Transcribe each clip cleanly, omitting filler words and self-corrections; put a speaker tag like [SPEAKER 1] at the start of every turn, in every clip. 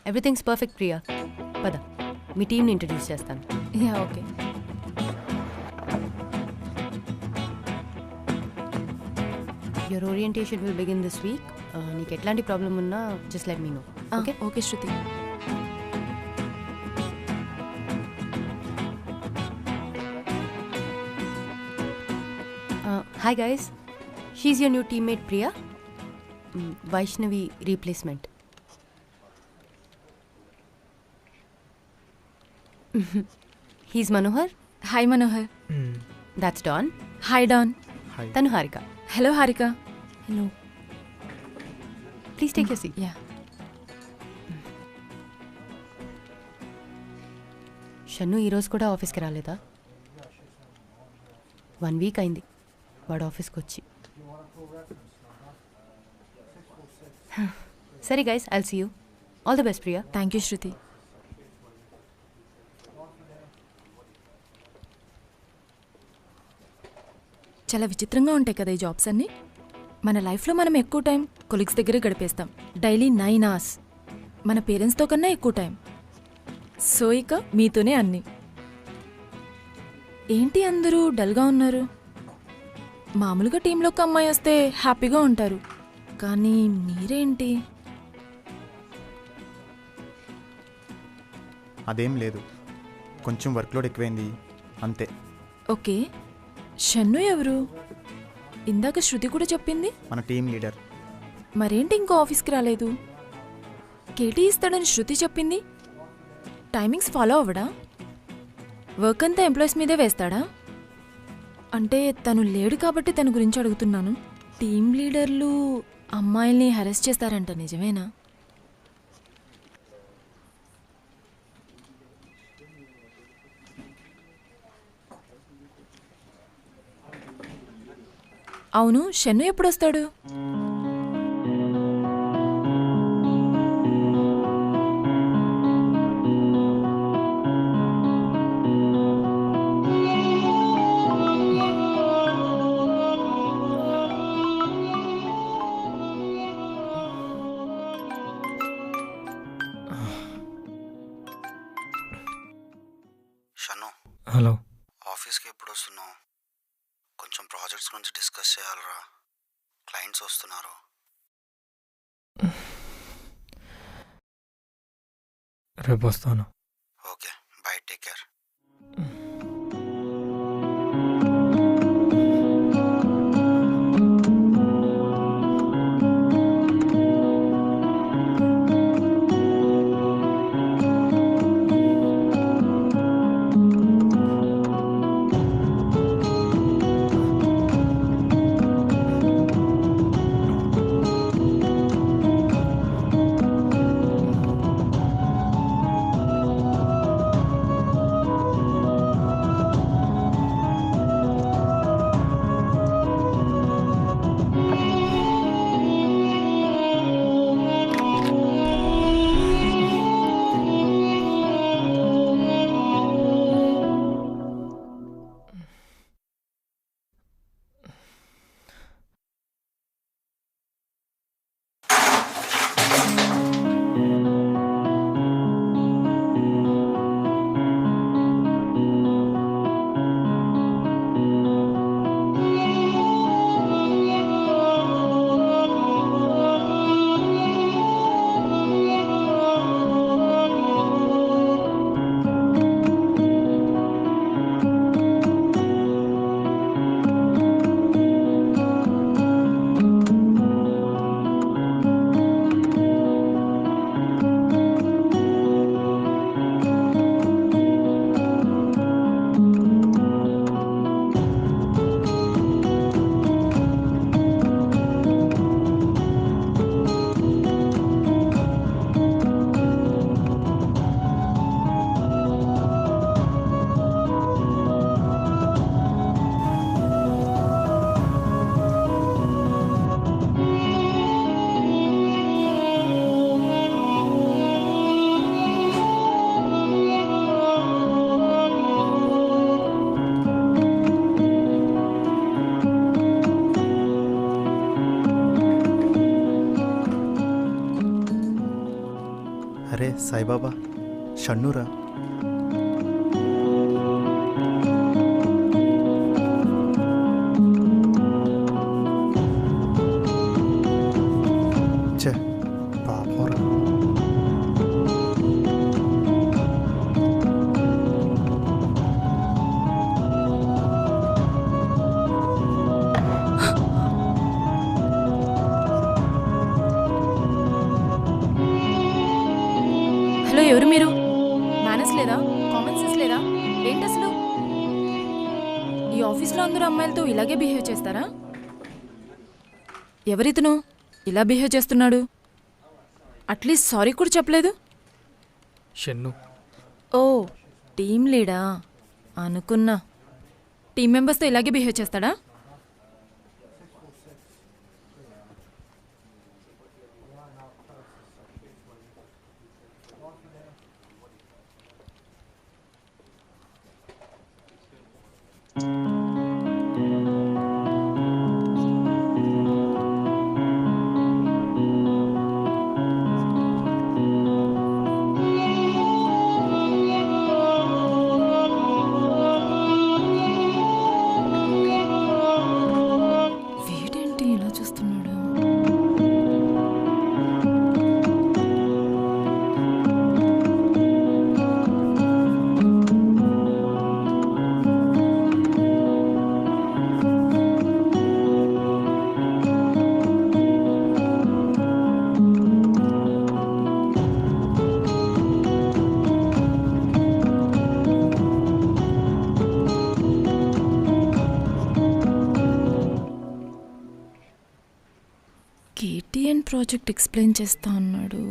[SPEAKER 1] Everything's perfect Priya. పద మీ టీంని introduce చేస్తాను.
[SPEAKER 2] Yeah okay.
[SPEAKER 1] Your orientation will begin this week. నీకు ఎట్లాంటి ప్రాబ్లం ఉన్నా just let me know. Okay
[SPEAKER 2] okay Shruti.
[SPEAKER 1] Hi guys, she's your new teammate Priya. Vaishnavi replacement. He's Manohar.
[SPEAKER 2] Hi Manohar.
[SPEAKER 1] That's Don.
[SPEAKER 2] Hi Don.
[SPEAKER 1] తను Harika.
[SPEAKER 2] Hello Harika.
[SPEAKER 1] Hello, please take your seat.
[SPEAKER 2] Yeah.
[SPEAKER 1] Shannu ఈరోజు కూడా ఆఫీస్కి రాలేదా? 1 week అయింది వాడు ఆఫీస్కి వచ్చి. సరే guys, I'll see you. All the best Priya.
[SPEAKER 2] Thank you Shruti. చాలా విచిత్రంగా ఉంటాయి కదా ఈ జాబ్స్ అన్నీ. మన లైఫ్లో మనం ఎక్కువ టైం కొలీగ్స్ దగ్గర గడిపేస్తాం. Daily 9 hours. మన పేరెంట్స్తో కన్నా ఎక్కువ టైం. సో ఇక మీతోనే అన్నీ. ఏంటి అందరూ డల్గా ఉన్నారు? మామూలుగా టీంలోకి అమ్మాయి వస్తే హ్యాపీగా ఉంటారు, కానీ మీరేంటి?
[SPEAKER 3] అదేం లేదు, కొంచెం వర్క్లోడ్ ఎక్కువైంది అంతే.
[SPEAKER 2] ఓకే, షన్ను ఎవరు? ఇందాక శృతి కూడా చెప్పింది.
[SPEAKER 3] మన టీం లీడర్.
[SPEAKER 2] మరేంటి ఇంకో ఆఫీస్కి రాలేదు? కేటీ ఇస్తాడని శృతి చెప్పింది. టైమింగ్స్ ఫాలో అవ్వడా? వర్క్ అంతా ఎంప్లాయీస్ మీదే వేస్తాడా? అంటే తను లేడు కాబట్టి తన గురించి అడుగుతున్నాను. టీం లీడర్లు అమ్మాయిల్ని హెరాస్ చేస్తారంట, నిజమేనా? అవును, షన్ను ఎప్పుడొస్తాడు?
[SPEAKER 4] షన్ను,
[SPEAKER 5] హలో.
[SPEAKER 4] ఆఫీస్కి ఎప్పుడు వస్తున్నావు? కొంచెం ప్రాజెక్ట్స్ గురించి డిస్కస్ చేయాలరా, క్లయింట్స్ వస్తున్నారు.
[SPEAKER 5] రేపు వస్తాను.
[SPEAKER 4] Okay, bye, take care.
[SPEAKER 3] Saibaba షన్నురా. చే పాపరా.
[SPEAKER 2] హలో, ఎవరు మీరు? మేనర్స్ లేదా? కామన్ సెన్స్ లేదా? ఏంటి అసలు? ఈ ఆఫీస్లో అందరూ అమ్మాయిలతో ఇలాగే బిహేవ్ చేస్తారా? ఎవరితను ఇలా బిహేవ్ చేస్తున్నాడు? అట్లీస్ట్ సారీ కూడా చెప్పలేదు.
[SPEAKER 5] షన్ను.
[SPEAKER 2] ఓ, టీం లీడా అనుకున్నా. టీం మెంబర్స్తో ఇలాగే బిహేవ్ చేస్తాడా? వీడేంటి ఇలా చూస్తున్నాడు? కేటీఎన్ ప్రాజెక్ట్ ఎక్స్ప్లెయిన్ చేస్తా అన్నాడు.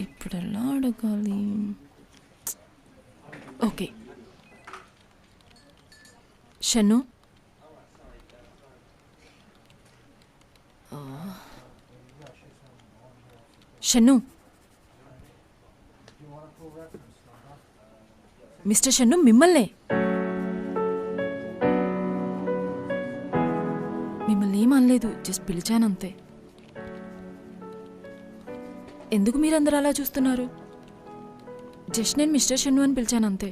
[SPEAKER 2] ఇప్పుడు ఎలా అడగాలి? ఓకే, షన్ను, షన్ను, మిస్టర్ షన్ను, మిమ్మల్ని ఏం అనలేదు, జస్ట్ పిలిచానంతే. ఎందుకు మీరందరూ అలా చూస్తున్నారు? జస్ట్ నేను మిస్టర్ షన్ను అని పిలిచాను అంతే.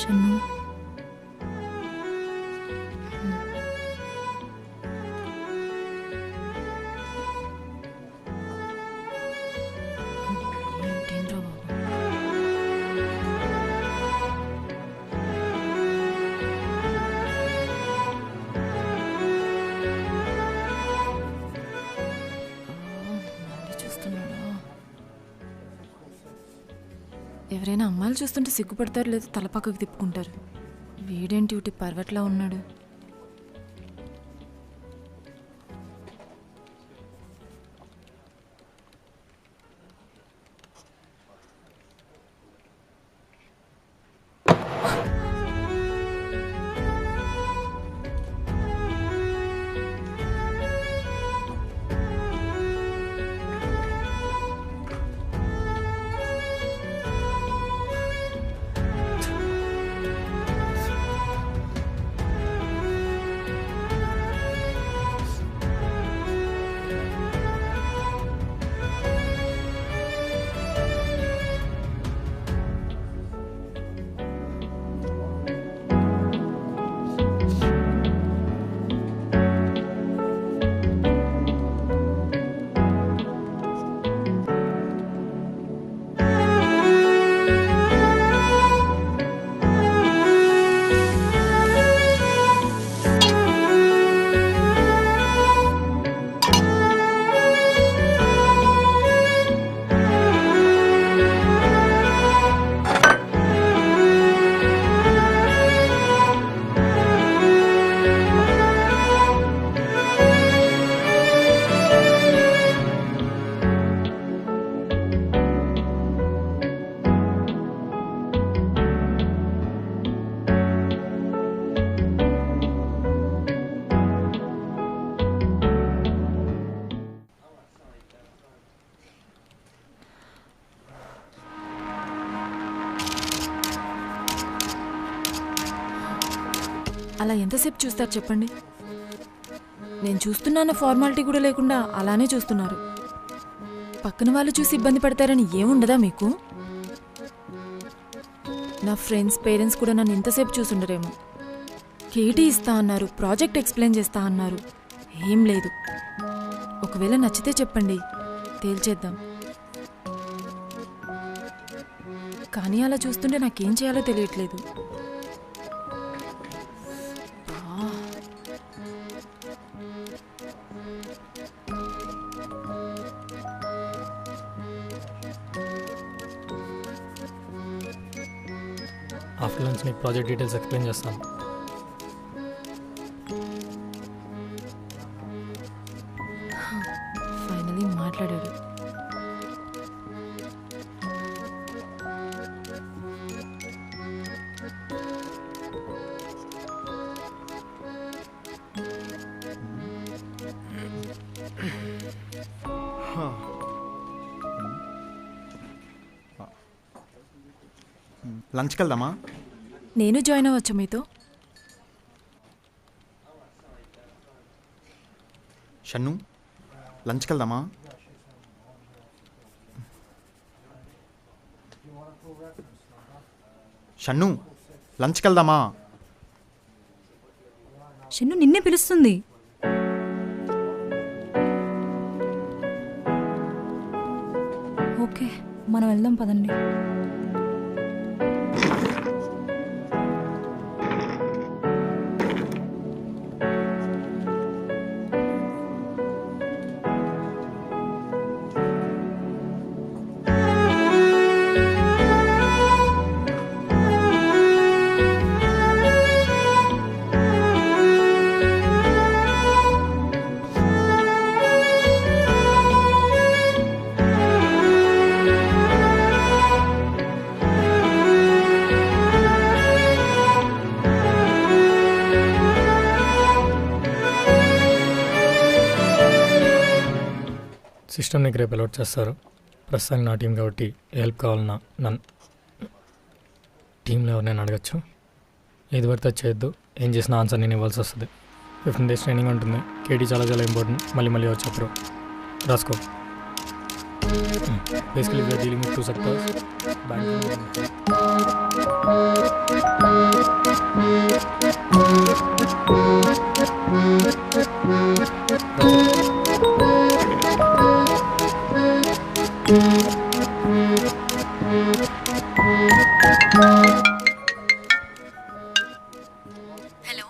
[SPEAKER 2] షన్ను, ఏంట్రా బాబు? ఎవరైనా అమ్మాయిలు చూస్తుంటే సిగ్గుపడతారు, లేదా తల పక్కకు తిప్పుకుంటారు. వీడేంటి ఇటు పర్వట్లా ఉన్నాడు? అలా ఎంతసేపు చూస్తారు చెప్పండి? నేను చూస్తున్నాన్న ఫార్మాలిటీ కూడా లేకుండా అలానే చూస్తున్నారు. పక్కన వాళ్ళు చూసి ఇబ్బంది పడతారని ఏముండదా మీకు? నా ఫ్రెండ్స్ పేరెంట్స్ కూడా నన్ను ఇంతసేపు చూసుండరేమో. కేటీ ఇస్తా అన్నారు, ప్రాజెక్ట్ ఎక్స్ప్లెయిన్ చేస్తా అన్నారు, ఏం లేదు. ఒకవేళ నచ్చితే చెప్పండి, తేల్చేద్దాం. కానీ అలా చూస్తుంటే నాకేం చేయాలో తెలియట్లేదు.
[SPEAKER 5] ఆఫ్టర్ లంచ్ నీకు ప్రాజెక్ట్ డీటెయిల్స్ ఎక్స్ప్లెయిన్ చేస్తాను.
[SPEAKER 2] ఫైనలీ మాట్లాడాడు.
[SPEAKER 3] లంచ్కి వెళ్దామా?
[SPEAKER 2] నేను జాయిన్ అవ్వచ్చా మీతో?
[SPEAKER 3] షన్ను, లంచ్కి వెళ్దామా? షన్ను, లంచ్కి వెళ్దామా?
[SPEAKER 6] షన్ను నిన్నే పిలుస్తుంది. ఓకే, మనం వెళ్దాం పదండి.
[SPEAKER 5] సిస్టమ్ నీకు రేపు అలౌట్ చేస్తారు. ప్రస్తుతానికి నా టీం కాబట్టి హెల్ప్ కావాలన్నా నన్ను టీంలో ఎవరినైనా అడగచ్చు. ఏది పడితే చేయొద్దు, ఏం చేసినా ఆన్సర్ నేను ఇవ్వాల్సి వస్తుంది. 15 days ట్రైనింగ్ ఉంటుంది. కేటీ చాలా చాలా ఇంపార్టెంట్. మళ్ళీ వచ్చారు రాసుకో. Basically we are dealing with 2 sectors, banking.
[SPEAKER 2] Hello,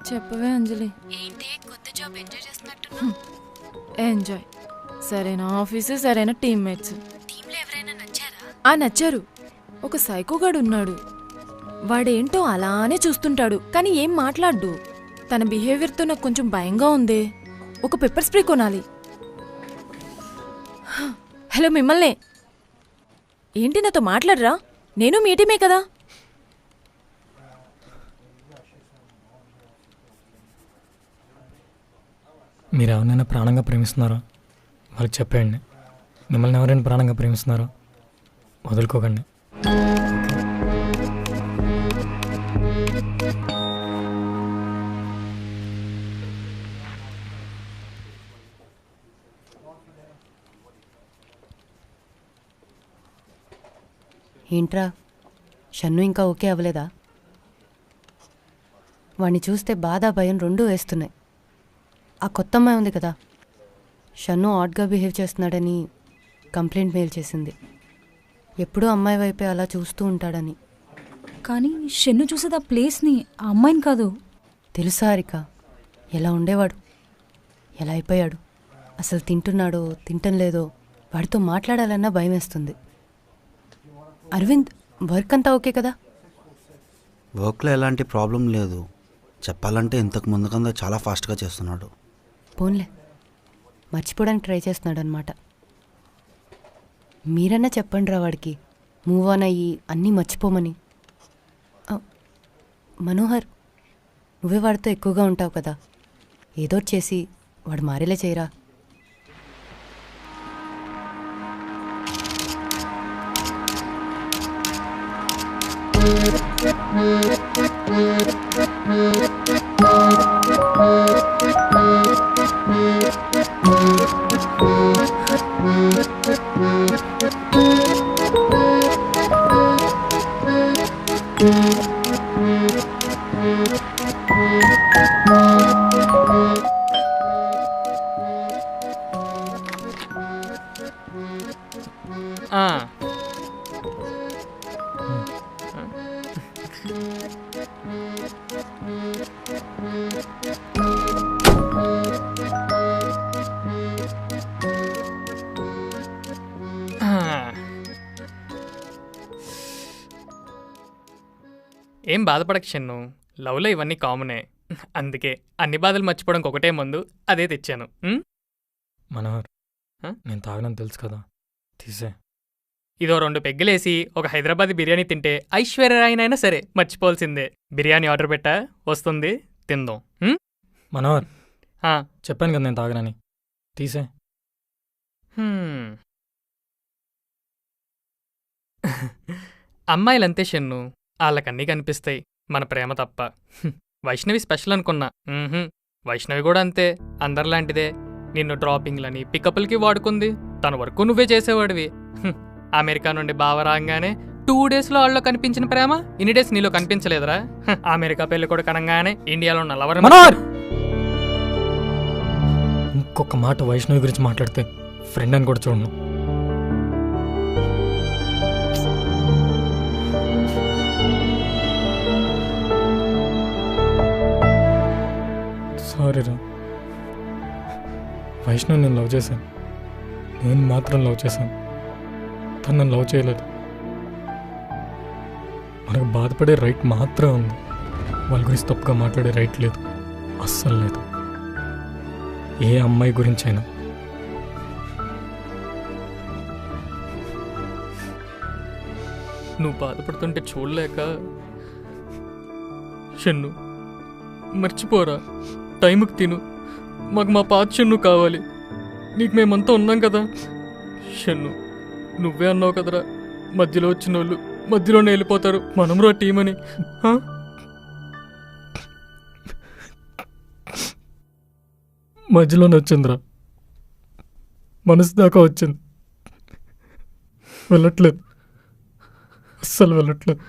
[SPEAKER 2] చెప్పవే అంజలి.
[SPEAKER 1] ఏంటి కొత్త జాబ్ ఎంజాయ్ చేస్తున్నట్టు?
[SPEAKER 2] ఎంజాయ్. సరైన ఆఫీసు, సరైన టీమ్మేట్స్.
[SPEAKER 1] టీంలో ఎవరైనా నచ్చారా?
[SPEAKER 2] నచ్చారు. ఒక సైకోగాడు ఉన్నాడు. వాడేంటో అలానే చూస్తుంటాడు, కానీ ఏం మాట్లాడ్డు. తన బిహేవియర్తో నాకు కొంచెం భయంగా ఉంది. ఒక పెప్పర్ స్ప్రే కొనాలి. హలో, మిమ్మల్నే. ఏంటి నాతో మాట్లాడరా? నేను మీ టీమే కదా.
[SPEAKER 5] మీరు ఎవరినైనా ప్రాణంగా ప్రేమిస్తున్నారా? వాళ్ళకి చెప్పేయండి. మిమ్మల్ని ఎవరైనా ప్రాణంగా ప్రేమిస్తున్నారో వదులుకోకండి.
[SPEAKER 1] ఏంట్రా, షన్ను ఇంకా ఓకే అవ్వలేదా? వాణ్ణి చూస్తే బాధ భయం రెండూ వేస్తున్నాయి. ఆ కొత్త అమ్మాయి ఉంది కదా, షన్ను ఆడ్గా బిహేవ్ చేస్తున్నాడని కంప్లైంట్ మెయిల్ చేసింది. ఎప్పుడూ అమ్మాయి వైపే అలా చూస్తూ ఉంటాడని.
[SPEAKER 6] కానీ షన్ను చూసేది ఆ ప్లేస్ని, ఆ అమ్మాయిని కాదు.
[SPEAKER 1] తెలుసా హారిక, ఎలా ఉండేవాడు, ఎలా అయిపోయాడు. అసలు తింటున్నాడో తింటం లేదో వాడితో మాట్లాడాలన్నా భయం వేస్తుంది. అరవింద్, వర్క్ అంతా ఓకే కదా?
[SPEAKER 4] వర్క్లో ఎలాంటి ప్రాబ్లం లేదు. చెప్పాలంటే ఇంతకు ముందు కన్నా చాలా ఫాస్ట్గా చేస్తున్నాడు.
[SPEAKER 1] పోన్లే, మర్చిపోవడానికి ట్రై చేస్తున్నాడు అనమాట. మీరన్నా చెప్పండి రా వాడికి, మూవ్ ఆన్ అయ్యి అన్నీ మర్చిపోమని. మనోహర్, నువ్వే వాడితో ఎక్కువగా ఉంటావు కదా, ఏదో చేసి వాడు మారేలా చేయరా.
[SPEAKER 5] ఏం బాధపడక షన్ను, లవ్లో ఇవన్నీ కామనే. అందుకే అన్ని బాధలు మర్చిపోవడానికి ఒకటే మందు, అదే తెచ్చాను.
[SPEAKER 7] మనోహర్, నేను తాగనని తెలుసు కదా, తీసే.
[SPEAKER 5] ఇదో 2 పెగ్గులేసి ఒక హైదరాబాద్ బిర్యానీ తింటే ఐశ్వర్యరాయనైనా సరే మర్చిపోవాల్సిందే. బిర్యానీ ఆర్డర్ పెట్టా, వస్తుంది, తిందాం.
[SPEAKER 7] మనోహర్, చెప్పాను కదా నేను తాగనని, తీసే.
[SPEAKER 5] అమ్మాయిలంతే షన్ను, వాళ్ళకన్నీ కనిపిస్తాయి, మన ప్రేమ తప్ప. వైష్ణవి స్పెషల్ అనుకున్నా. వైష్ణవి కూడా అంతే, అందరిలాంటిదే. నిన్ను డ్రాపింగ్లని పికప్లకి వాడుకుంది, తన వరకు నువ్వే చేసేవాడివి. అమెరికా నుండి బావ రాగానే 2 డేస్లో వాళ్ళలో కనిపించిన ప్రేమ ఇన్ని డేస్ నీలో కనిపించలేదురా? అమెరికా పెళ్లి కూడా కనంగానే ఇండియాలో ఉన్న లవర్.
[SPEAKER 7] మనోహర్, ఇంకొక మాట వైష్ణవి గురించి మాట్లాడితే ఫ్రెండ్ అని కూడా చూడను. సారీరా, వైష్ణవ్ నేను లవ్ చేశాను, నేను మాత్రం లవ్ చేశాను, తను నన్ను లవ్ చేయలేదు. మనకు బాధపడే రైట్ మాత్రం ఉంది, వాళ్ళ గురించి తప్పుగా మాట్లాడే రైట్ లేదు, అస్సలు లేదు. ఏ అమ్మాయి గురించైనా.
[SPEAKER 5] నువ్వు బాధపడుతుంటే చూడలేక షన్ను, మర్చిపోరా, టైంకి తిను. మాకు మా పాత షన్ను కావాలి, నీకు మేమంతా ఉన్నాం కదా. షన్ను, నువ్వే అన్నావు కదరా, మధ్యలో వచ్చిన వాళ్ళు మధ్యలోనే వెళ్ళిపోతారు, మనంరా టీం అని.
[SPEAKER 7] మధ్యలోనే వచ్చిందిరా, మనసు దాకా వచ్చింది, వెళ్ళట్లేదు, అస్సలు వెళ్ళట్లేదు.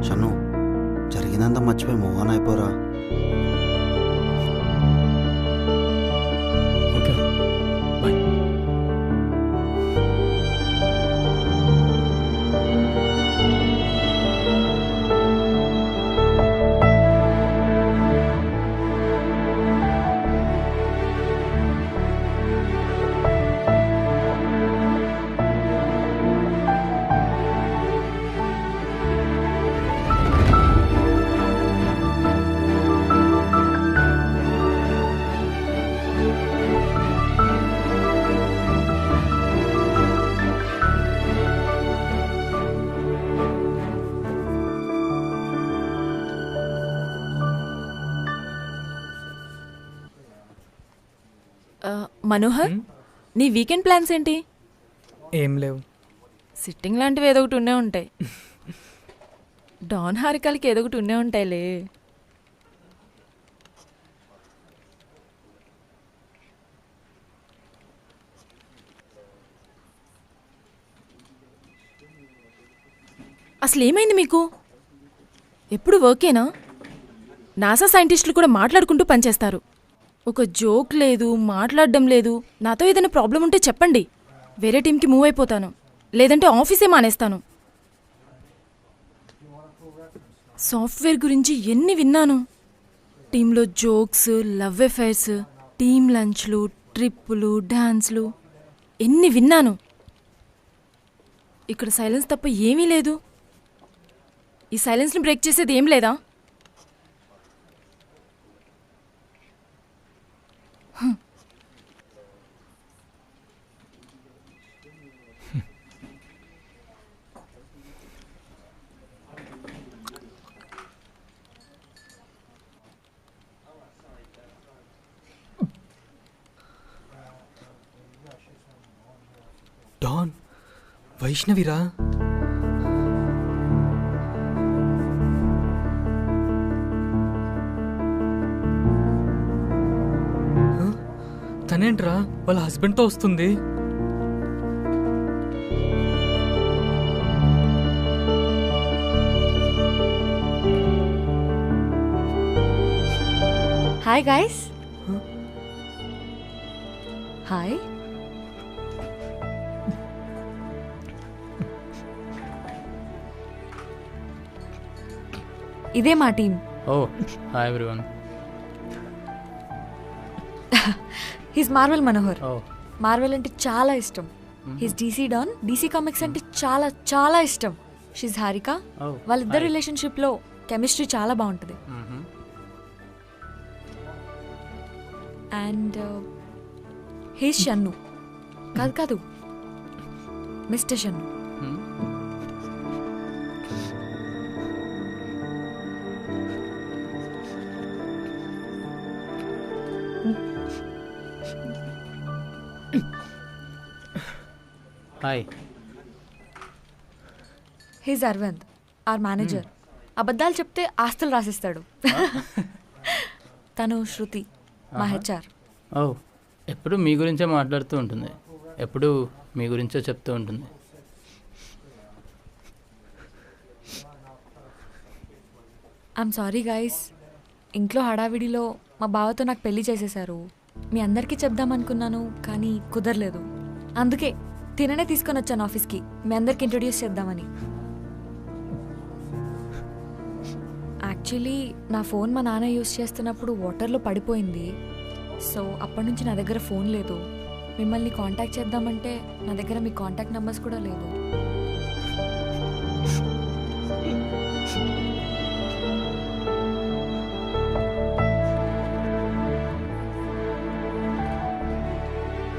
[SPEAKER 4] షన్ను, జరిగిందంతా మర్చిపోయి మూవ్ ఆన్ అయిపోరా.
[SPEAKER 7] Okay, bye.
[SPEAKER 2] మనోహర్, నీ వీకెండ్ ప్లాన్స్ ఏంటి?
[SPEAKER 5] ఏం లేవు.
[SPEAKER 2] సిట్టింగ్ లాంటివి ఏదో ఒకటి ఉండే ఉంటాయి. డాన్ హారికలకి ఏదో ఒకటి ఉండే ఉంటాయిలే. అసలు ఏమైంది మీకు? ఎప్పుడు వర్కేనా? నాసా సైంటిస్టులు కూడా మాట్లాడుకుంటూ పనిచేస్తారు. ఒక జోక్ లేదు, మాట్లాడడం లేదు. నాతో ఏదైనా ప్రాబ్లం ఉంటే చెప్పండి, వేరే టీంకి మూవ్ అయిపోతాను, లేదంటే ఆఫీసే మానేస్తాను. సాఫ్ట్వేర్ గురించి ఎన్ని విన్నాను. టీంలో జోక్స్, లవ్ అఫైర్స్, టీమ్ లంచ్లు, ట్రిప్పులు, డాన్స్లు ఎన్ని విన్నాను. ఇక్కడ సైలెన్స్ తప్ప ఏమీ లేదు. ఈ సైలెన్స్ని బ్రేక్ చేసేది ఏం లేదా?
[SPEAKER 7] డాన్ వైష్ణవిరా. తనేంట్రా వాళ్ళ హస్బెండ్తో వస్తుంది.
[SPEAKER 8] Hi guys. హాయ్. ఇదే మా team.
[SPEAKER 9] Oh hi everyone.
[SPEAKER 8] He's Marvel Manohar.
[SPEAKER 9] Oh
[SPEAKER 8] Marvel అంటే చాలా ఇష్టం. He's DC Don. DC comics అంటే చాలా చాలా ఇష్టం. షీజ్ హారిక. వాళ్ళిద్దరు రిలేషన్షిప్లో కెమిస్ట్రీ చాలా బాగుంటుంది. And he's Shannu. కాదు mister Shannu.
[SPEAKER 9] Hi.
[SPEAKER 8] He's Aravind, our manager. అబద్ధాలు చెప్తే ఆస్తులు రాసిస్తాడు. తను శృతి, మా హెచ్ఆర్.
[SPEAKER 9] ఓ ఎప్పుడు మీ గురించే మాట్లాడుతూ ఉంటుంది, ఎప్పుడు మీ గురించే చెప్తూ ఉంటుంది.
[SPEAKER 8] ఐఎమ్ సారీ గైస్, ఇంట్లో హడావిడిలో మా బావతో నాకు పెళ్లి చేసేశారు. మీ అందరికీ చెప్దామనుకున్నాను కానీ కుదరలేదు. అందుకే తిననే తీసుకొని వచ్చాను ఆఫీస్కి, మీ అందరికి ఇంట్రొడ్యూస్ చేద్దామని. యాక్చువల్లీ నా ఫోన్ మా నాన్న యూస్ చేస్తున్నప్పుడు వాటర్లో పడిపోయింది. సో అప్పటి నుంచి నా దగ్గర ఫోన్ లేదు. మిమ్మల్ని కాంటాక్ట్ చేద్దామంటే నా దగ్గర మీ కాంటాక్ట్ నెంబర్స్ కూడా లేదు.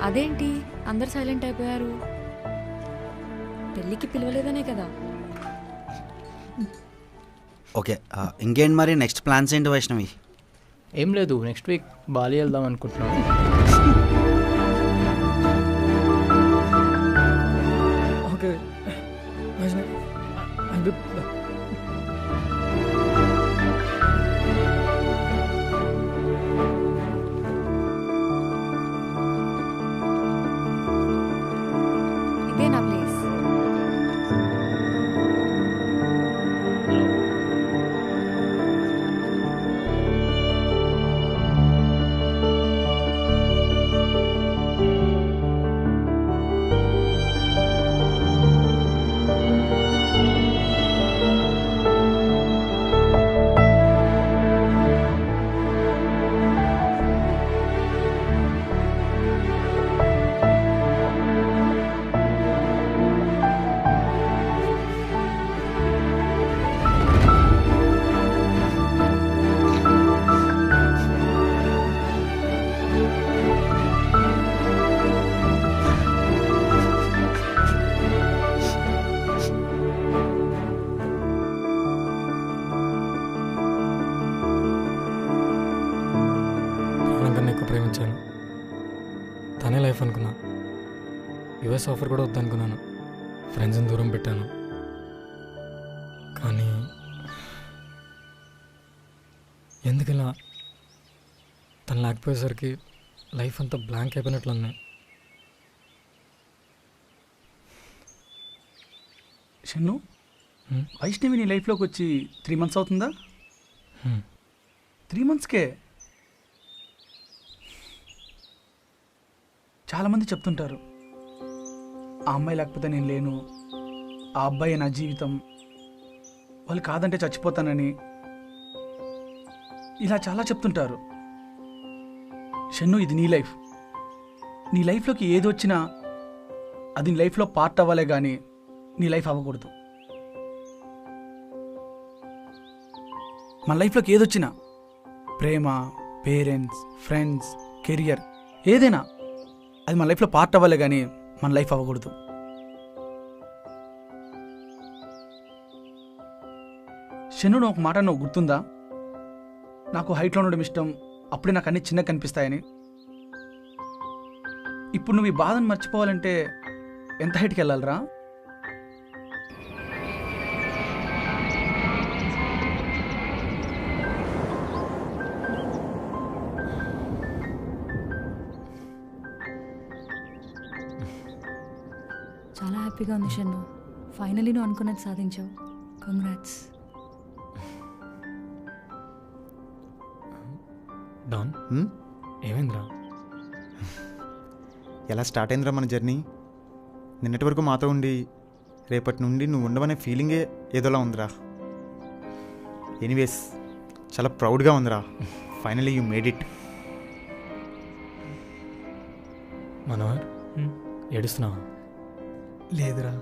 [SPEAKER 8] అదేంటి అందరు సైలెంట్ అయిపోయారు? పెళ్ళికి పిలవలేదనే కదా.
[SPEAKER 4] ఓకే, ఇంకేంటి మరి నెక్స్ట్ ప్లాన్స్ ఏంటి వైష్ణవి?
[SPEAKER 9] ఏం లేదు, నెక్స్ట్ వీక్ బాలి వెళ్దాం అనుకుంటున్నాం.
[SPEAKER 7] ఓకే
[SPEAKER 8] ఇదే నా ప్లేస్.
[SPEAKER 7] ప్రాణంకన్నా ఎక్కువ ప్రేమించాను. తనే లైఫ్ అనుకున్నా. యుఎస్ ఆఫర్ కూడా వద్దనుకున్నాను. ఫ్రెండ్స్ని దూరం పెట్టాను. కానీ ఎందుకలా తను లేకపోయేసరికి లైఫ్ అంతా బ్లాంక్ అయిపోయినట్లుంది.
[SPEAKER 10] షన్ను, వైష్ణవి నీ లైఫ్లోకి వచ్చి 3 months అవుతుందా? 3 monthsకే చాలామంది చెప్తుంటారు, ఆ అమ్మాయి లేకపోతే నేను లేను, ఆ అబ్బాయి నా జీవితం, వాళ్ళు కాదంటే చచ్చిపోతానని, ఇలా చాలా చెప్తుంటారు. షన్ను, ఇది నీ లైఫ్. నీ లైఫ్లోకి ఏది వచ్చినా అది నీ లైఫ్లో పార్ట్ అవ్వాలే కానీ నీ లైఫ్ అవ్వకూడదు. మన లైఫ్లోకి ఏదొచ్చినా, ప్రేమ, పేరెంట్స్, ఫ్రెండ్స్, కెరియర్, ఏదైనా అది మన లైఫ్లో పార్ట్ అవ్వాలే కానీ మన లైఫ్ అవ్వకూడదు. శనుడు ఒక మాట నువ్వు గుర్తుందా? నాకు హైట్లో ఉండడం ఇష్టం, అప్పుడే నాకు అన్ని చిన్నగా కనిపిస్తాయని. ఇప్పుడు నువ్వు ఈ బాధను మర్చిపోవాలంటే ఎంత హైట్కి వెళ్ళాలిరా?
[SPEAKER 6] చాలా హ్యాపీగా ఉంది షన్ను. ఫైనలీ నువ్వు అనుకున్నది సాధించావు. కంగ్రాట్స్.
[SPEAKER 7] డాన్
[SPEAKER 3] హ్మ్?
[SPEAKER 7] ఏమైందిరా?
[SPEAKER 3] ఎలా స్టార్ట్ అయిందిరా మన జర్నీ? నిన్నటి వరకు మాతో ఉండి రేపటి నుండి నువ్వు ఉండవనే ఫీలింగే ఏదోలా ఉందిరా. ఎనీవేస్ చాలా ప్రౌడ్గా ఉందిరా. Finally you made it.
[SPEAKER 7] Manohar ఏడుస్తున్నావా?
[SPEAKER 5] లేదురా,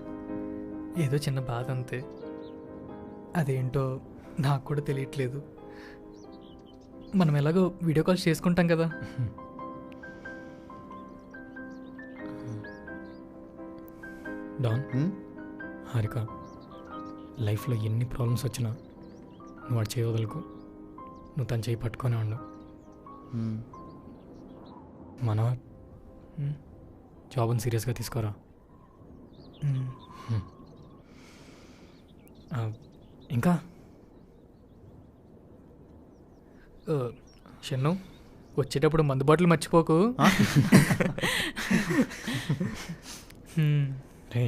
[SPEAKER 5] ఏదో చిన్న బాధ అంతే. అదేంటో నాకు కూడా తెలియట్లేదు. మనం ఎలాగో వీడియో కాల్స్ చేసుకుంటాం కదా.
[SPEAKER 7] డాన్,
[SPEAKER 3] హ్మ్?
[SPEAKER 7] హారిక, లైఫ్లో ఎన్ని ప్రాబ్లమ్స్ వచ్చినా నువ్వు వాడు చేయి వదలకు. నువ్వు తను చేయి పట్టుకొని ఉండు.
[SPEAKER 3] హ్మ్.
[SPEAKER 7] మనోహర్, జాబ్ని సీరియస్గా తీసుకోరా. ఇంకా
[SPEAKER 5] షన్ను, వచ్చేటప్పుడు మందు బాటిల్ మర్చిపోకు.
[SPEAKER 7] రే,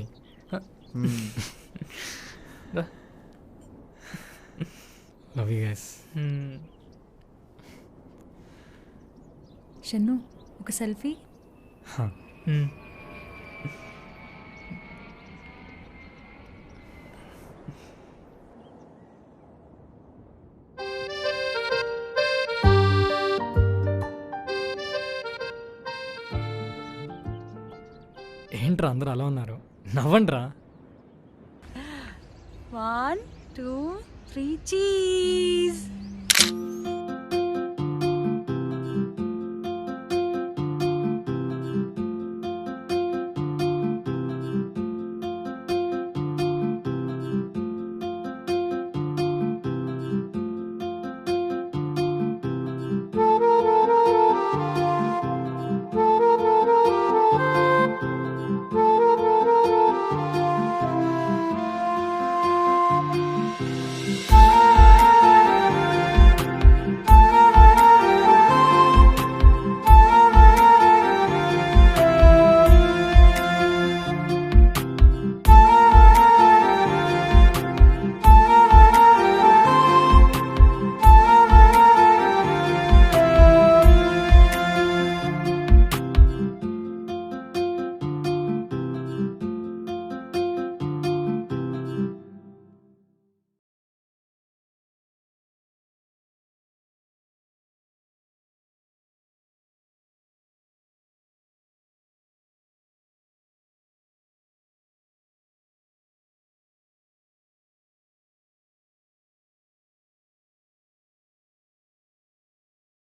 [SPEAKER 3] హ్మ్.
[SPEAKER 7] Love you guys.
[SPEAKER 6] షన్ను, ఒక సెల్ఫీ.
[SPEAKER 7] ఏంట్రా అందరూ అలా ఉన్నారు? నవ్వండ్రా.
[SPEAKER 6] 1 2 3 చీజ్.